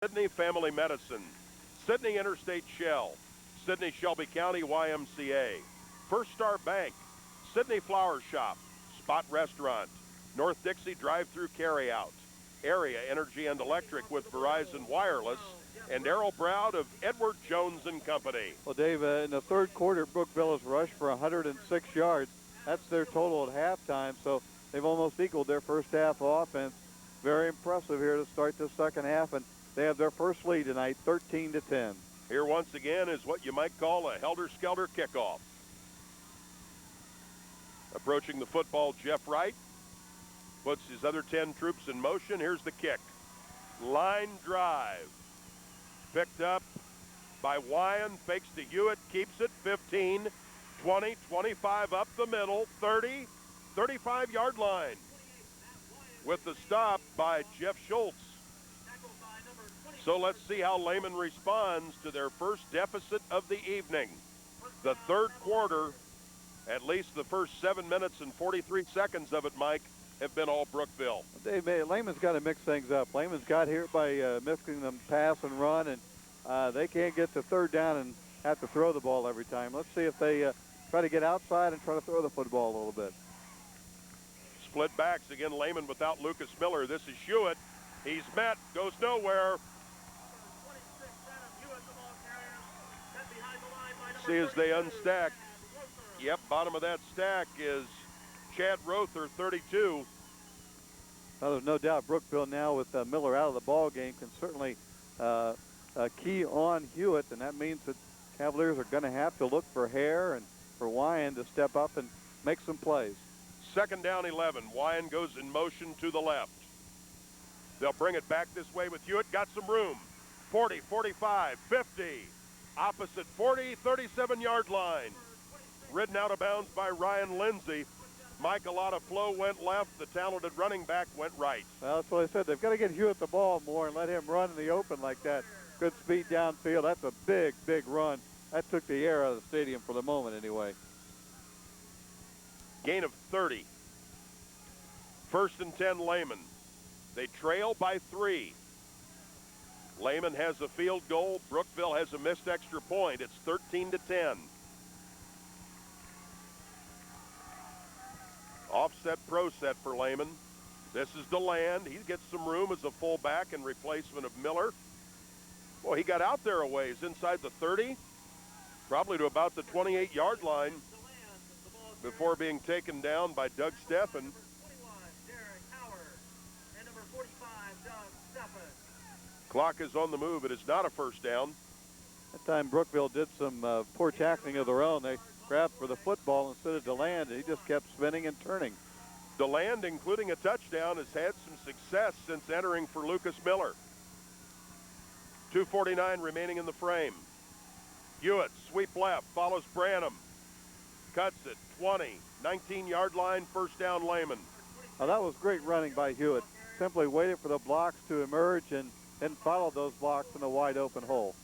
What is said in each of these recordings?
Sydney Family Medicine, Sydney Interstate Shell, Sydney Shelby County YMCA, First Star Bank, Sydney Flower Shop, Spot Restaurant, North Dixie Drive-Through Carryout, Area Energy and Electric with Verizon Wireless, and Errol Browd of Edward Jones and Company. Well, Dave, in the third quarter, Brookville has rushed for 106 yards. That's their total at halftime, so they've almost equaled their first half offense. Very impressive here to start the second half, and they have their first lead tonight, 13-10. Here once again is what you might call a helter-skelter kickoff. Approaching the football, Jeff Wright puts his other 10 troops in motion. Here's the kick. Line drive. Picked up by Wyan, fakes to Hewitt, keeps it 15, 20, 25 up the middle, 30, 35-yard line. With the stop by Jeff Schultz. So let's see how Lehman responds to their first deficit of the evening. The third quarter, at least the first 7 minutes and 43 seconds of it, Mike, have been all Brookville. Dave, Lehman's got to mix things up. Lehman's got here by mixing them pass and run, and they can't get to third down and have to throw the ball every time. Let's see if they try to get outside and try to throw the football a little bit. Split backs again, Lehman without Lucas Miller. This is Hewitt. He's met, goes nowhere. See as they unstack. Yep, bottom of that stack is Chad Rother, 32. Well, there's no doubt Brookville now with Miller out of the ball game can certainly key on Hewitt, and that means that Cavaliers are going to have to look for Hare and for Wyan to step up and make some plays. Second down 11. Wyan goes in motion to the left. They'll bring it back this way with Hewitt. Got some room. 40, 45, 50. Opposite 40, 37-yard line. Ridden out of bounds by Ryan Lindsay. Mike, a lot of flow went left. The talented running back went right. Well, that's what I said. They've got to get Hewitt the ball more and let him run in the open like that. Good speed downfield. That's a big, big run. That took the air out of the stadium for the moment anyway. Gain of 30. First and 10, Lehman. They trail by 3. Lehman has a field goal. Brookville has a missed extra point. It's 13-10. Offset pro set for Lehman. This is DeLand. He gets some room as a fullback in replacement of Miller. Boy, he got out there a ways inside the 30, probably to about the 28-yard line before being taken down by Doug Steffen. Clock is on the move. It is not a first down. That time Brookville did some poor tackling of their own. They grabbed for the football instead of DeLand, and he just kept spinning and turning. DeLand, including a touchdown, has had some success since entering for Lucas Miller. 2:49 remaining in the frame. Hewitt, sweep left, follows Branham. Cuts it, 20, 19-yard line, first down Lehman. Now, that was great running by Hewitt. Simply waited for the blocks to emerge and then followed those blocks in a wide open hole.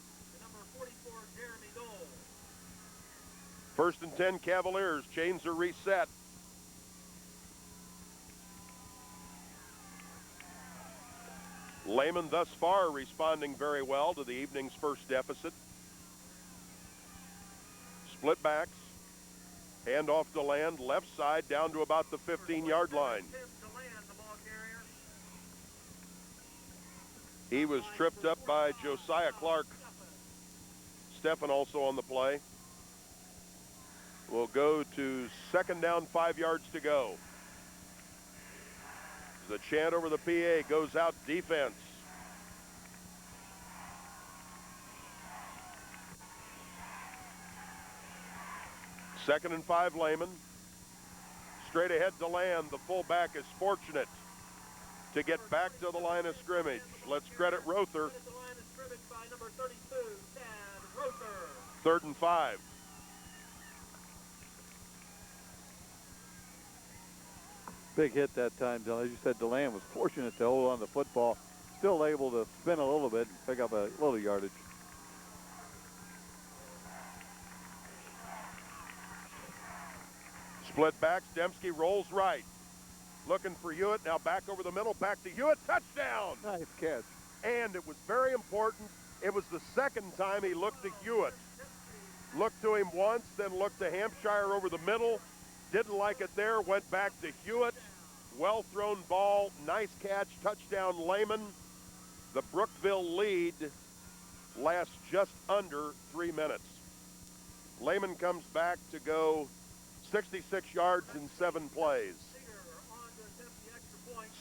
First and 10 Cavaliers. Chains are reset. Lehman thus far responding very well to the evening's first deficit. Split backs. Hand off to Land, left side down to about the 15-yard line. He was tripped up by Josiah Clark. Steffen also on the play. We'll go to second down, 5 yards to go. The chant over the PA goes out defense. Second and 5, Lehman. Straight ahead to Land. The fullback is fortunate to get back to the line of scrimmage. Let's credit Rother. Third and 5. Big hit that time, Dylan. As you said, DeLand was fortunate to hold on to the football. Still able to spin a little bit and pick up a little yardage. Split backs. Dembski rolls right. Looking for Hewitt. Now back over the middle. Back to Hewitt. Touchdown. Nice catch. and it was very important, it was the second time he looked to Hewitt. Looked to him once, then looked to Hampshire over the middle. Didn't like it there, went back to Hewitt. Well thrown ball, nice catch, touchdown Lehman. The Brookville lead lasts just under 3 minutes. Lehman comes back to go 66 yards in 7 plays.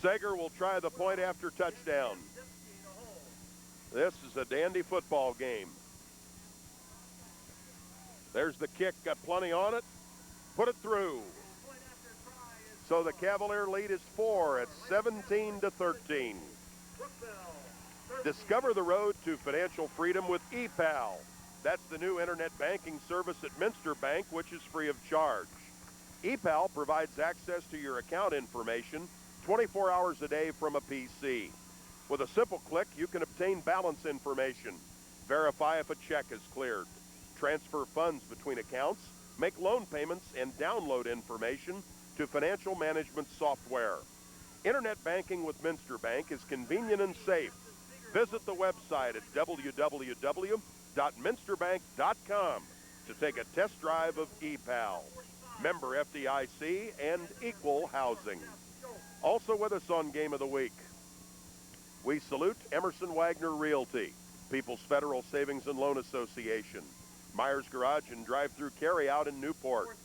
Sager will try the point after touchdown. This is a dandy football game. There's the kick, got plenty on it. Put it through. So the Cavalier lead is 4 at 17-13. Discover the road to financial freedom with ePal. That's the new internet banking service at Minster Bank, which is free of charge. ePal provides access to your account information 24 hours a day from a PC. With a simple click, you can obtain balance information, verify if a check is cleared, transfer funds between accounts, make loan payments, and download information to financial management software. Internet banking with Minster Bank is convenient and safe. Visit the website at www.minsterbank.com to take a test drive of ePal. Member FDIC and equal housing. Also with us on Game of the Week, we salute Emerson Wagner Realty, People's Federal Savings and Loan Association, Myers Garage and Drive-Thru Carryout in Newport,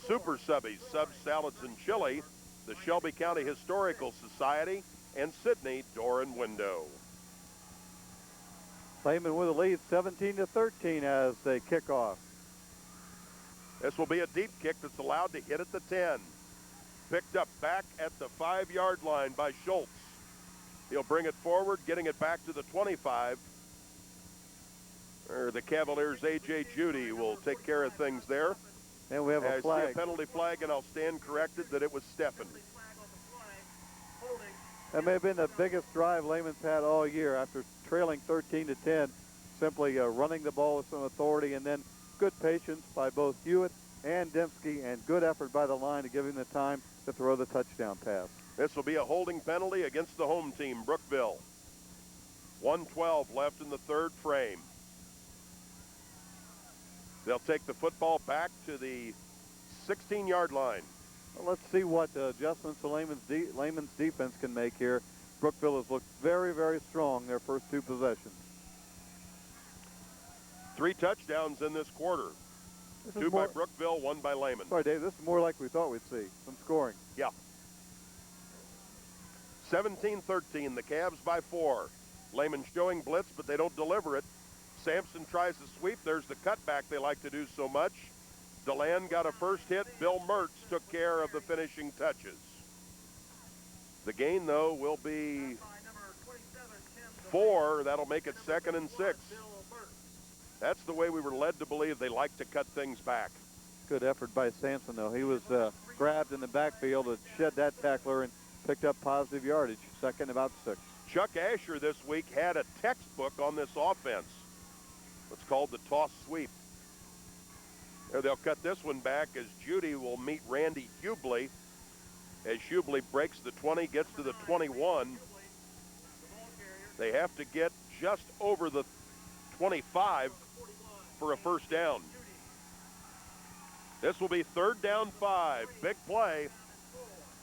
Super Subbies, Subs, Salads, and Chili, the Shelby County Historical Society, and Sydney Door and Window. Lehman with a lead, 17-13 as they kick off. This will be a deep kick that's allowed to hit at the 10. Picked up back at the 5-yard line by Schultz. He'll bring it forward, getting it back to the 25. The Cavaliers' A.J. Judy will take care of things there. And we have a flag. I see a penalty flag, and I'll stand corrected that it was Steffen. That may have been the biggest drive Lehman's had all year after trailing 13-10, simply running the ball with some authority, and then good patience by both Hewitt and Dembski, and good effort by the line to give him the time to throw the touchdown pass. This will be a holding penalty against the home team, Brookville. 1:12 left in the third frame. They'll take the football back to the 16-yard line. Well, let's see what adjustments the Lehman's defense can make here. Brookville has looked very, very strong their first 2 possessions. 3 touchdowns in this quarter. 2 by Brookville, 1 by Lehman. Sorry, Dave, this is more like we thought we'd see, some scoring. Yeah. 17-13, the Cavs by 4. Lehman showing blitz, but they don't deliver it. Sampson tries to sweep. There's the cutback they like to do so much. DeLand got a first hit. Bill Mertz took care of the finishing touches. The gain, though, will be 4. That'll make it 2nd and 6. That's the way we were led to believe they like to cut things back. Good effort by Sampson, though. He was grabbed in the backfield and shed that tackler and picked up positive yardage. 2nd, about 6. Chuck Asher this week had a textbook on this offense. It's called the toss sweep. There, they'll cut this one back as Judy will meet Randy Hubley. As Hubley breaks the 20, gets to the 21. They have to get just over the 25 for a first down. This will be 3rd down 5. Big play.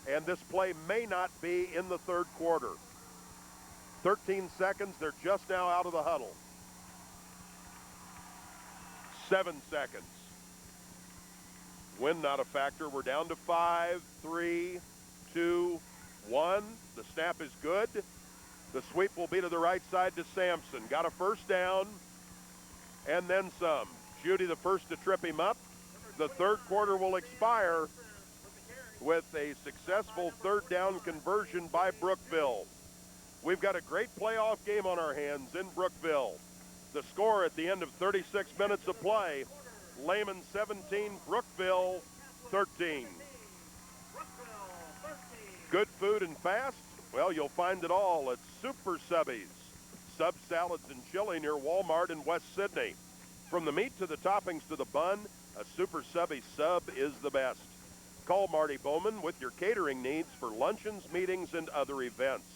And this play may not be in the 3rd quarter. 13 seconds. They're just now out of the huddle. 7 seconds. Wind not a factor. We're down to 5, 3, 2, 1. The snap is good. The sweep will be to the right side to Sampson. Got a first down and then some. Judy the first to trip him up. The 3rd quarter will expire with a successful 3rd down conversion by Brookville. We've got a great playoff game on our hands in Brookville. The score at the end of 36 minutes of play, Lehman 17, Brookville 13. Good food and fast? Well, you'll find it all at Super Subbies. Sub Salads and Chili near Walmart in West Sydney. From the meat to the toppings to the bun, a Super Subby sub is the best. Call Marty Bowman with your catering needs for luncheons, meetings, and other events.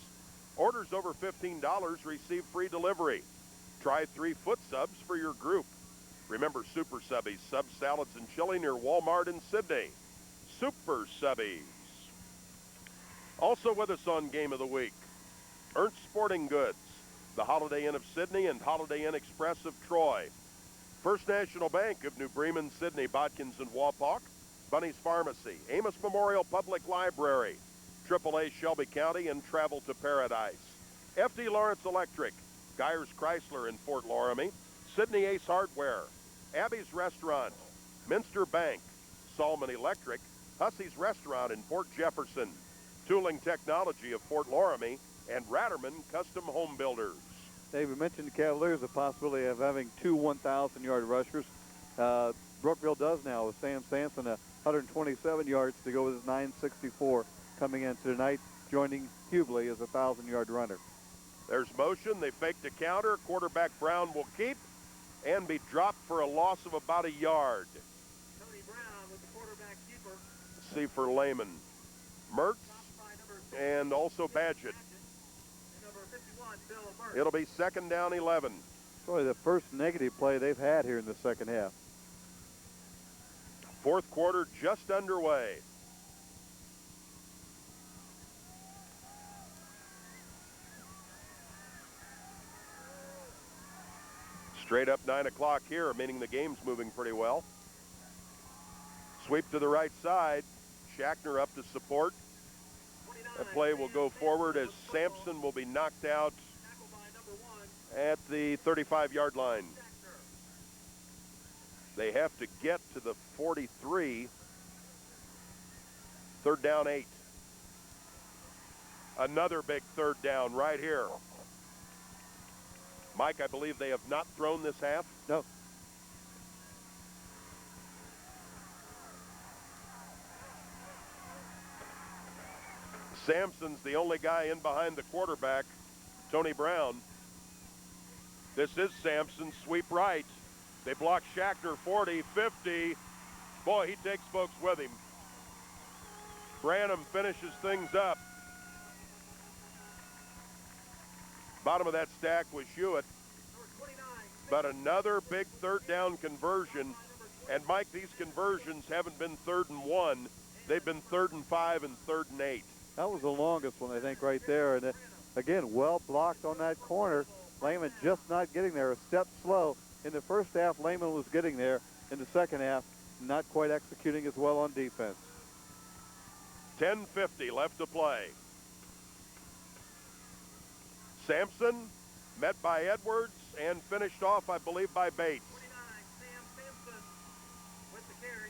Orders over $15 receive free delivery. Try 3 foot subs for your group. Remember Super Subbies, sub salads and chili near Walmart in Sydney. Super Subbies. Also with us on Game of the Week, Ernst Sporting Goods, the Holiday Inn of Sydney and Holiday Inn Express of Troy. First National Bank of New Bremen, Sydney, Botkins and Wapak. Bunny's Pharmacy, Amos Memorial Public Library, AAA Shelby County and Travel to Paradise. FD Lawrence Electric, Geyers Chrysler in Fort Loramie, Sydney Ace Hardware, Abby's Restaurant, Minster Bank, Solomon Electric, Hussey's Restaurant in Port Jefferson, Tooling Technology of Fort Loramie, and Ratterman Custom Home Builders. David mentioned the Cavaliers the possibility of having 2 1,000-yard rushers. Brookville does now with Sam Sampson, 127 yards to go with his 964 coming into tonight, joining Hubbley as a 1,000-yard runner. There's motion. They faked a counter. Quarterback Brown will keep and be dropped for a loss of about a yard. Tony Brown with the quarterback keeper. See for Lehman. Mertz and also Badgett. And number 51, Bill Mertz. It'll be 2nd down 11. Probably the first negative play they've had here in the second half. Fourth quarter just underway. Straight up 9 o'clock here, meaning the game's moving pretty well. Sweep to the right side. Shackner up to support. The play will go forward as Sampson will be knocked out at the 35-yard line. They have to get to the 43. 3rd down 8. Another big 3rd down right here. Mike, I believe they have not thrown this half. No. Sampson's the only guy in behind the quarterback, Tony Brown. This is Sampson, sweep right. They block Shackner, 40, 50. Boy, he takes folks with him. Branham finishes things up. Bottom of that stack was Hewitt. But another big 3rd down conversion. And Mike, these conversions haven't been 3rd and 1. They've been 3rd and 5 and 3rd and 8. That was the longest one, I think, right there. And again, well blocked on that corner. Lehman just not getting there, a step slow. In the first half, Lehman was getting there. In the second half, not quite executing as well on defense. 10:50 left to play. Sampson met by Edwards and finished off, I believe, by Bates. 49, Sam Sampson with the carry.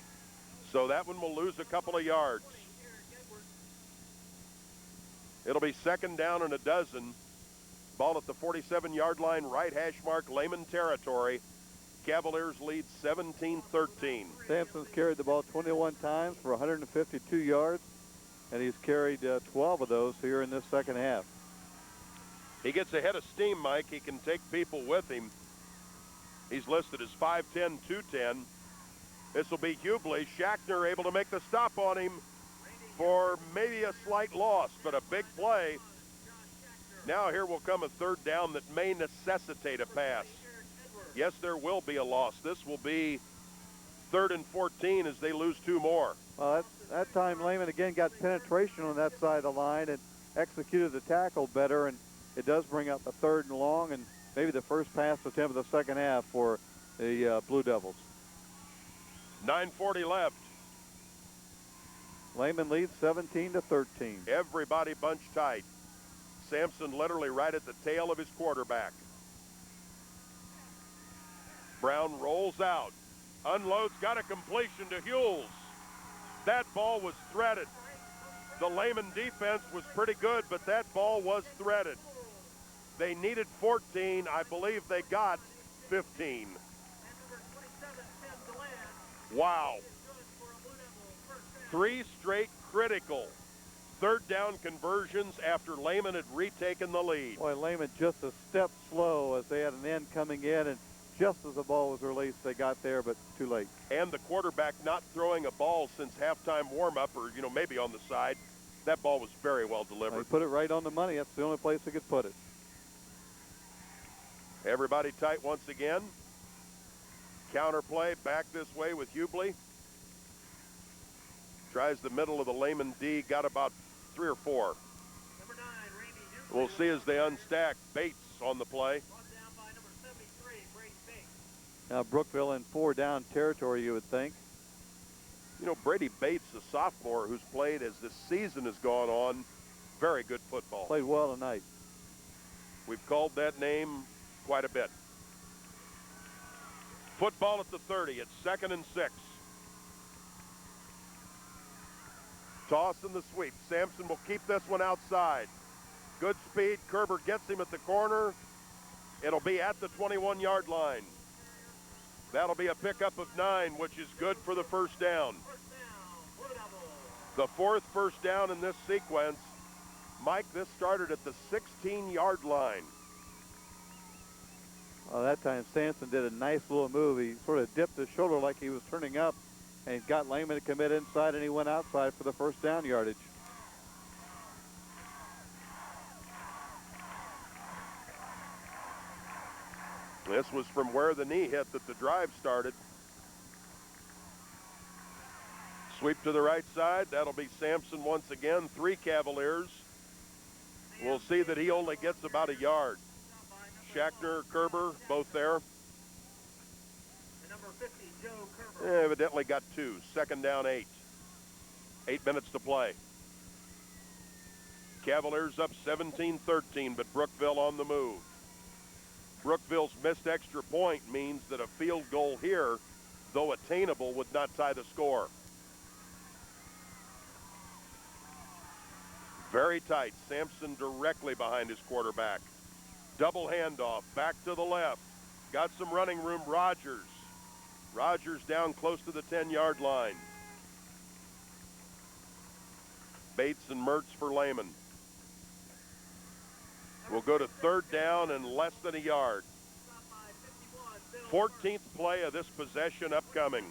So that one will lose a couple of yards. 20, Eric Edwards. It'll be 2nd down and a dozen. Ball at the 47-yard line, right hash mark, Lehman territory. Cavaliers lead 17-13. Sampson's carried the ball 21 times for 152 yards, and he's carried 12 of those here in this second half. He gets ahead of steam, Mike. He can take people with him. He's listed as 5'10", 210. This will be Hubbley. Shackner able to make the stop on him for maybe a slight loss, but a big play. Now here will come a 3rd down that may necessitate a pass. Yes, there will be a loss. This will be 3rd and 14 as they lose 2 more. Well, that time Lehman again got penetration on that side of the line and executed the tackle better, and it does bring up a 3rd and long and maybe the first pass attempt of the second half for the Blue Devils. 9:40 left. Lehman leads 17-13. Everybody bunched tight. Sampson literally right at the tail of his quarterback. Brown rolls out, unloads, got a completion to Hughes. That ball was threaded. The Lehman defense was pretty good, but that ball was threaded. They needed 14. I believe they got 15. Wow. 3 straight critical 3rd down conversions after Lehman had retaken the lead. Boy, Lehman just a step slow as they had an end coming in, and just as the ball was released, they got there, but too late. And the quarterback not throwing a ball since halftime warm-up, or, maybe on the side. That ball was very well He delivered. put it right on the money. That's the only place he could put it. Everybody tight once again. Counter play back this way with Hubley. Tries the middle of the Lehman D, got about 3 or 4. Number 9, Randy Hubley. We'll see as they unstack. Bates on the play. Brought down by number 73, Brady Bates. Now Brookville in 4 down territory, you would think. You know, Brady Bates, a sophomore who's played as this season has gone on, very good football. Played well tonight. We've called that name quite a bit. Football at the 30. It's 2nd and 6. Toss in the sweep. Sampson will keep this one outside. Good speed. Kerber gets him at the corner. It'll be at the 21-yard line. That'll be a pickup of 9, which is good for the first down. First down, Blue Devils. The 4th first down in this sequence. Mike, this started at the 16-yard line. That time Sampson did a nice little move. He sort of dipped his shoulder like he was turning up and got Lehman to commit inside, and he went outside for the first down yardage. This was from where the knee hit that the drive started. Sweep to the right side. That'll be Sampson once again. 3 Cavaliers. We'll see that he only gets about a yard. Shackner, Kerber, both there. And number 50, Joe Kerber. Evidently got 2. 2nd down, 8. 8 minutes to play. Cavaliers up 17-13, but Brookville on the move. Brookville's missed extra point means that a field goal here, though attainable, would not tie the score. Very tight. Sampson directly behind his quarterback. Double handoff, back to the left. Got some running room, Rogers. Rogers down close to the 10-yard line. Bates and Mertz for Lehman. We'll go to 3rd down and less than a yard. 14th play of this possession upcoming.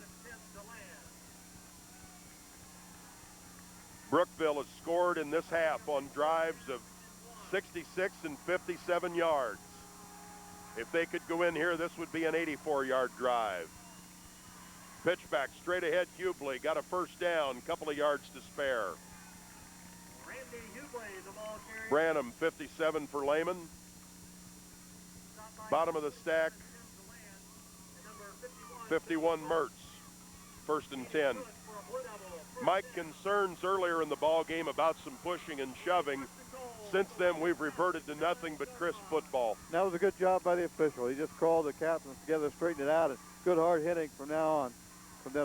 Brookville has scored in this half on drives of 66 and 57 yards. If they could go in here, this would be an 84-yard drive. Pitch back straight ahead, Hubley got a first down, couple of yards to spare. Randy Hubley, the ball carrier. Branham, 57 for Lehman. Bottom of the stack, 51 Mertz. 1st and 10. Mike, concerns earlier in the ball game about some pushing and shoving. Since then, we've reverted to nothing but crisp football. That was a good job by the official. He just called the captains together, straightened it out, and good hard hitting from then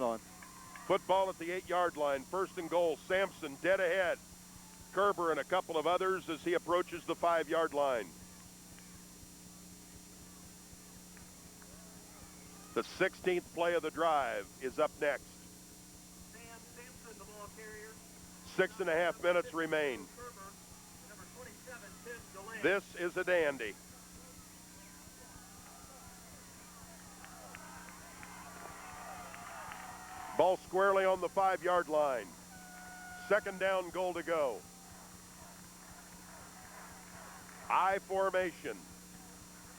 on. Football at the 8-yard line. 1st and goal. Sampson dead ahead. Kerber and a couple of others as he approaches the 5-yard line. The 16th play of the drive is up next. Sam Sampson, the ball carrier. 6.5 minutes remain. Kerber, number 27, Tim Delaney. This is a dandy. Ball squarely on the 5-yard line. 2nd down, goal to go. I formation.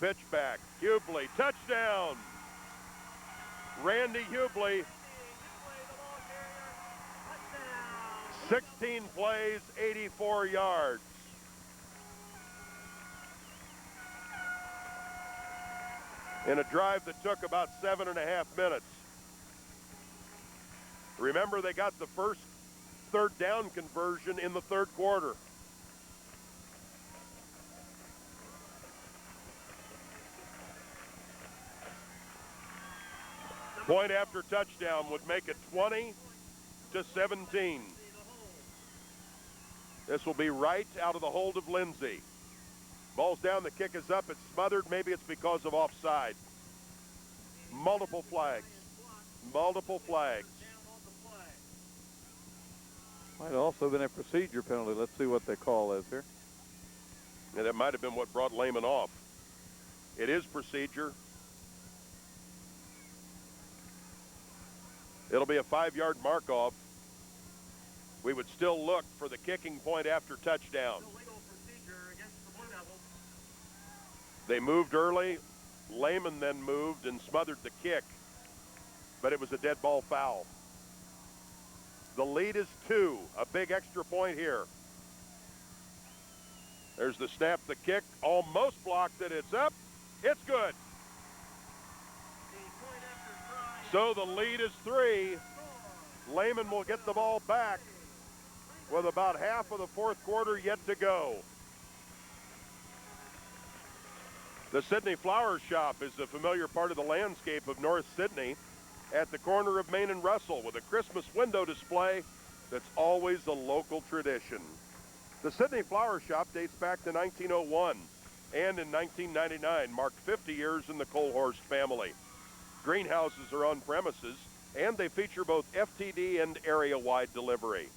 Pitch back. Hubley, touchdown. Randy Hubley, 16 plays, 84 yards. In a drive that took about 7.5 minutes. Remember, they got the first 3rd down conversion in the 3rd quarter. Point after touchdown would make it 20-17. This will be right out of the hold of Lindsay. Ball's down, the kick is up, it's smothered. Maybe it's because of offside. Multiple flags. Multiple flags. Might have also been a procedure penalty. Let's see what they call this here. And that might have been what brought Lehman off. It is procedure. It'll be a 5-yard mark off. we would still look for the kicking point after touchdown. No legal procedure against the Blue Devils. They moved early. Lehman then moved and smothered the kick, but it was a dead ball foul. The lead is 2, a big extra point here. There's the snap, the kick, almost blocked it, it's up, it's good. The point after try. So the lead is 3. Lehman will get the ball back with about half of the fourth quarter yet to go. The Sydney Flower Shop is a familiar part of the landscape of North Sydney at the corner of Main and Russell with a Christmas window display that's always a local tradition. The Sydney Flower Shop dates back to 1901 and in 1999 marked 50 years in the Colhorst family. Greenhouses are on premises and they feature both FTD and area-wide delivery.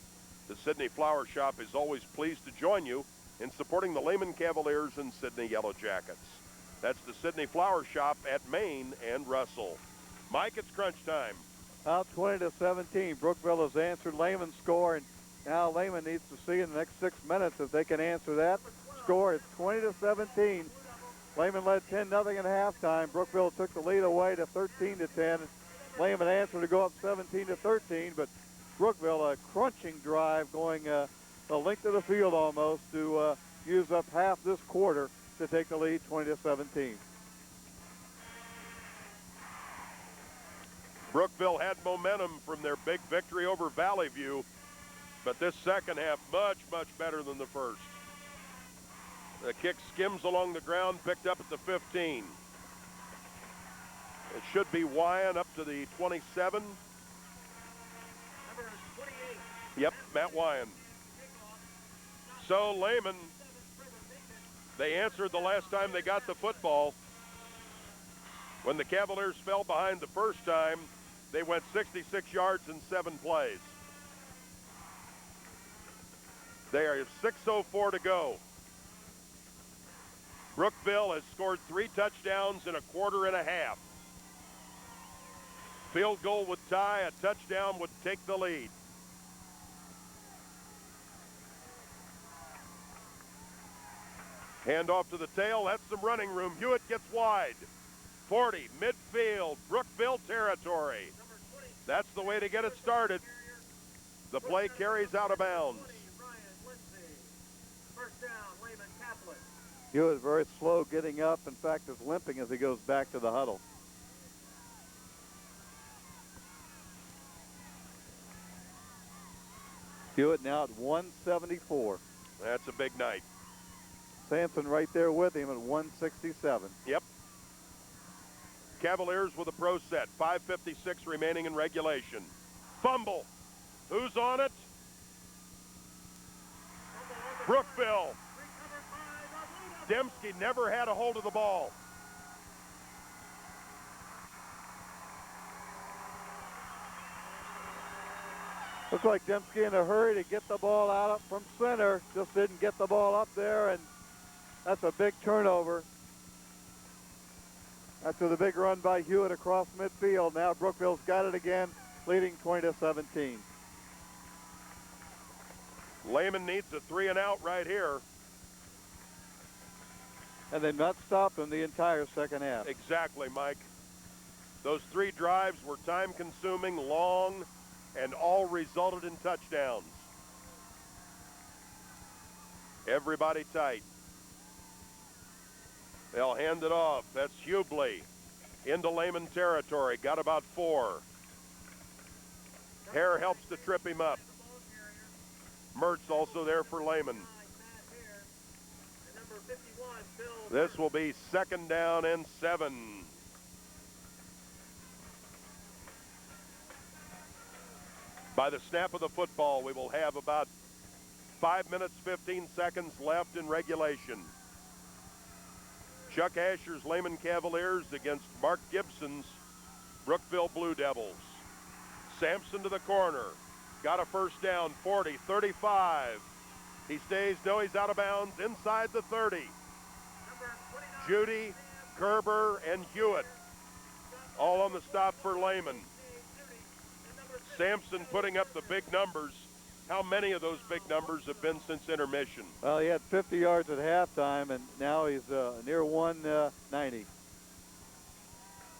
The Sydney Flower Shop is always pleased to join you in supporting the Lehman Cavaliers and Sydney Yellow Jackets. That's the Sydney Flower Shop at Main and Russell. Mike, it's crunch time. Out 20-17. Brookville has answered Lehman's score, and now Lehman needs to see in the next 6 minutes if they can answer that score. It's 20-17. Lehman led 10-0 at halftime. Brookville took the lead away to 13-10. Lehman answered to go up 17-13, but Brookville a crunching drive going the length of the field almost to use up half this quarter to take the lead 20-17. Brookville had momentum from their big victory over Valley View, but this second half much, much better than the first. The kick skims along the ground, picked up at the 15. It should be Wyan up to the 27. Number 28. Yep, Matt Wyan. So Lehman, they answered the last time they got the football. When the Cavaliers fell behind the first time, they went 66 yards in 7 plays. There is 6:04 to go. Brookville has scored 3 touchdowns in a quarter and a half. Field goal would tie, a touchdown would take the lead. Hand off to the tail, that's some running room. Hewitt gets wide. 40, midfield, Brookville territory. That's the way to get it started. The play carries out of bounds. First down, Lehman Kaplan. Hewitt is very slow getting up. In fact, is limping as he goes back to the huddle. Hewitt now at 174. That's a big night. Sampson right there with him at 167. Yep. Cavaliers with a pro set. 5:56 remaining in regulation. Fumble. Who's on it? Brookville. Dembski never had a hold of the ball. Looks like Dembski in a hurry to get the ball out up from center. Just didn't get the ball up there, and that's a big turnover. After the big run by Hewitt across midfield, now Brookville's got it again, leading 20-17. Lehman needs a 3 and out right here. And they've not stopped them the entire second half. Exactly, Mike. Those 3 drives were time-consuming, long, and all resulted in touchdowns. Everybody tight. They'll hand it off. That's Hubley into Lehman territory. Got about 4. Hare helps to trip him up. Mertz also there for Lehman. This will be 2nd down and 7. By the snap of the football, we will have about 5 minutes, 15 seconds left in regulation. Chuck Asher's Lehman Cavaliers against Mark Gibson's Brookville Blue Devils. Sampson to the corner. Got a first down, 40, 35. He stays, no, he's out of bounds, inside the 30. Judy, Kerber, and Hewitt all on the stop for Lehman. Sampson putting up the big numbers, How many of those big numbers have been since intermission? Well, he had 50 yards at halftime, and now he's near 190.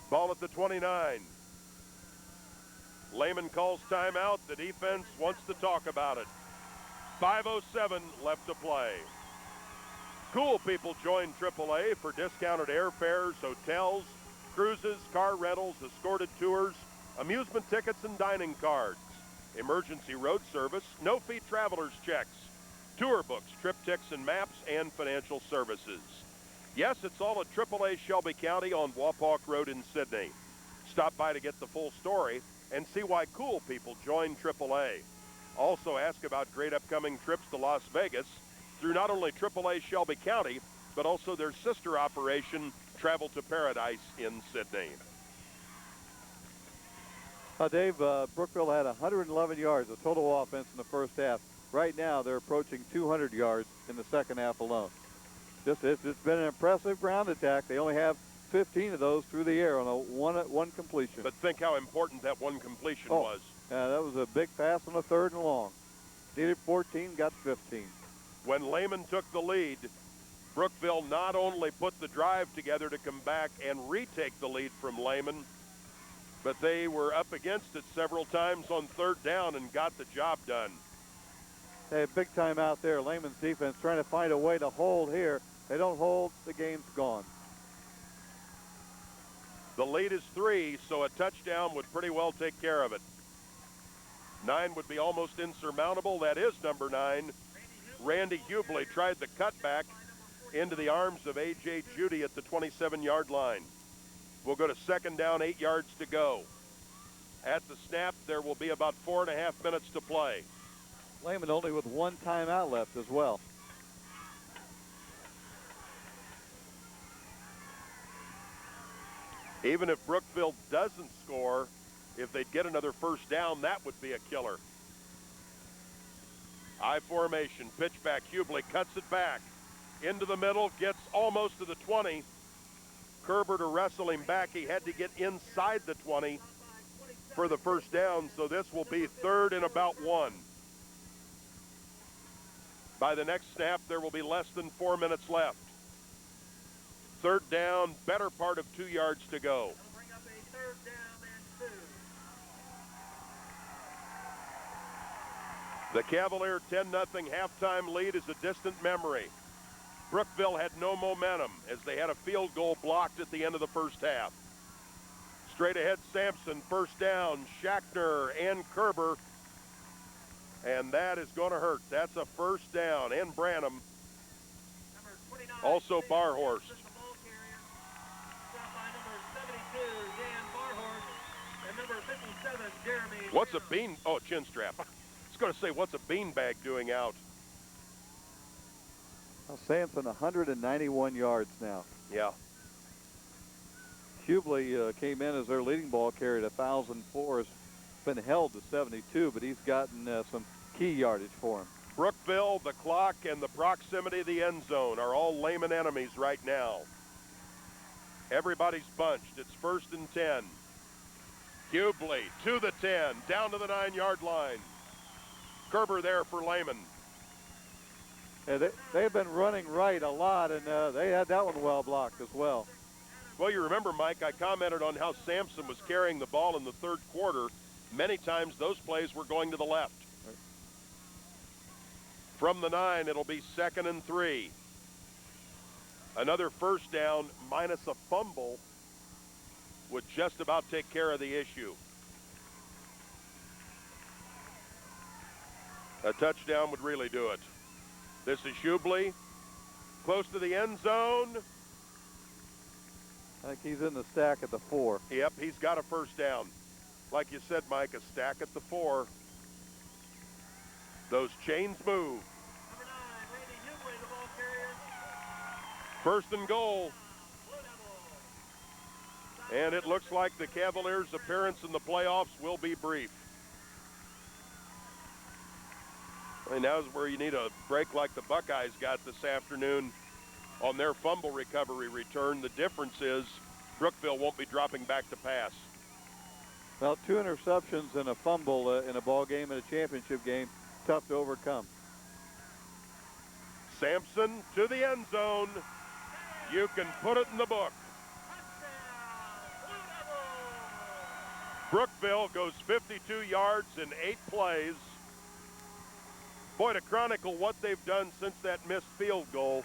Ball at the 29. Lehman calls timeout. The defense wants to talk about it. 5:07 left to play. Cool people join AAA for discounted airfares, hotels, cruises, car rentals, escorted tours, amusement tickets, and dining cards. Emergency road service, no-fee traveler's checks, tour books, triptychs and maps, and financial services. Yes, it's all at AAA Shelby County on Wapak Road in Sydney. Stop by to get the full story and see why cool people join AAA. Also ask about great upcoming trips to Las Vegas through not only AAA Shelby County, but also their sister operation, Travel to Paradise in Sydney. Dave, Brookville had 111 yards of total offense in the first half. Right now, they're approaching 200 yards in the second half alone. It's been an impressive ground attack. They only have 15 of those through the air on a one completion. But think how important that one completion was. Yeah, that was a big pass on the 3rd and long. Needed 14, got 15. When Lehman took the lead, Brookville not only put the drive together to come back and retake the lead from Lehman, but they were up against it several times on 3rd down and got the job done. They had big time out there. Lehman's defense trying to find a way to hold here. They don't hold, the game's gone. The lead is 3, so a touchdown would pretty well take care of it. 9 would be almost insurmountable. That is number 9. Randy Hubley tried the cutback into the arms of A.J. Judy at the 27-yard line. We'll go to 2nd down, 8 yards to go. At the snap, there will be about 4.5 minutes to play. Lehman only with 1 timeout left as well. Even if Brookville doesn't score, if they'd get another 1st down, that would be a killer. I formation, pitch back, Hubley cuts it back. Into the middle, gets almost to the 20. Kerber to wrestle him back. He had to get inside the 20 for the 1st down, so this will be 3rd and about 1. By the next snap, there will be less than 4 minutes left. 3rd down, better part of 2 yards to go. That'll bring up a 3rd down and 2. The Cavalier 10-0 halftime lead is a distant memory. Brookville had no momentum as they had a field goal blocked at the end of the 1st half. Straight ahead, Sampson, 1st down, Shackner and Kerber. And that is going to hurt. That's a 1st down. And Branham, Number 29, also Barhorst. the ball carrier. Stopped by number 72, Dan Barhorst, and number 57, Jeremy. What's a Hill. bean? Oh, chin strap. I was going to say, what's a beanbag doing out? Sampson 191 yards now. Yeah. Hubley came in as their leading ball carrier at 1,004. Has been held to 72, but he's gotten some key yardage for him. Brookville, the clock, and the proximity of the end zone are all Lehman enemies right now. Everybody's bunched. It's 1st and 10. Hubley to the 10, down to the 9-yard line. Kerber there for Lehman. Yeah, they've been running right a lot, and they had that one well blocked as well. Well, you remember, Mike, I commented on how Sampson was carrying the ball in the 3rd quarter. Many times those plays were going to the left. Right. From the 9, it'll be 2nd and 3. Another 1st down minus a fumble would just about take care of the issue. A touchdown would really do it. This is Hubley, close to the end zone. I think he's in the stack at the 4. Yep, he's got a 1st down. Like you said, Mike, a stack at the 4. Those chains move. Number 9, Randy Hubley, the ball carrier. 1st and goal. And it looks like the Cavaliers' appearance in the playoffs will be brief. I mean, now's where you need a break like the Buckeyes got this afternoon on their fumble recovery return. The difference is Brookville won't be dropping back to pass. Well, 2 interceptions and a fumble in a ball game, in a championship game, tough to overcome. Sampson to the end zone. You can put it in the book. Brookville goes 52 yards in 8 plays. Boy, to chronicle what they've done since that missed field goal,